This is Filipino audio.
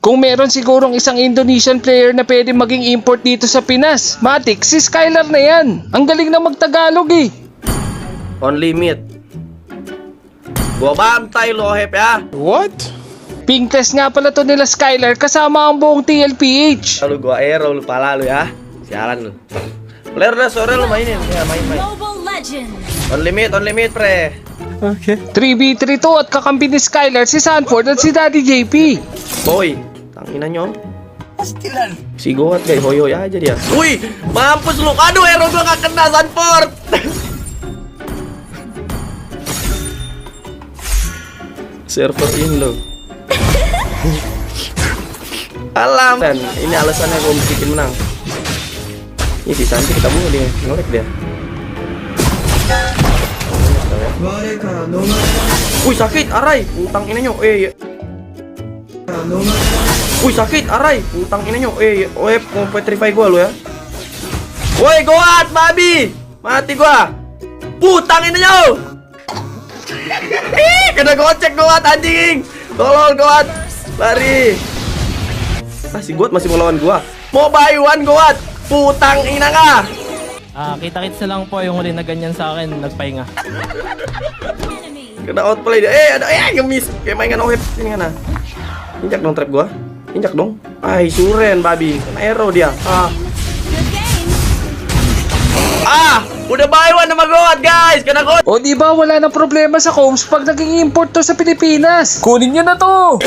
Kung meron sigurong isang Indonesian player na pwede maging import dito sa Pinas, matik, si Skylar na yan. Ang galing na magtagalog eh. On limit. Gua bantai lo, Hep ya. What? Pink test nga pala to nila Skylar kasama ang buong TLPH. Lalu gua aero lu pala lu ya. Sialan lu. Player udah sore lu mainin. Ya main. Mobile Legends. On limit pre. Okay. 3v3 to at kakampi ni Skylar si Sanford at si Daddy JP. Boy, tangina nyo. Si Goat guys, hoyoy aja dia. Wih, mampus lu. Aduh, hero gua gak kena Sanford. Server Indo. Alam. Dan ini alasannya gua bikin menang. Ini si Santi kita bunuh dia, ngorek dia. Wih sakit, arai, utang ini nyo. Wih sakit, arai, utang ini nyo. Mau petrify gua lu ya. Woi Goat, babi, mati gua. Putang ini nyo. Kena gocek Goat anjing. Tolong Goat, lari. Si Goat masih mau lawan gua. Mau buy one Goat. Putang ina ka. Kita-kits na lang po yung huli na ganyan sa akin, nagpahinga. Kena outplay dia. Ada ngemis. Kayak mainan OHEP ini kan. Injak dong trap gua. Injak dong. Ay, suren babi. Kena arrow dia. Udah buy one sama Goat, guys. Kena Goat. O di ba wala na problema sa Combs pag naging import to sa Pilipinas. Kunin niyo na to.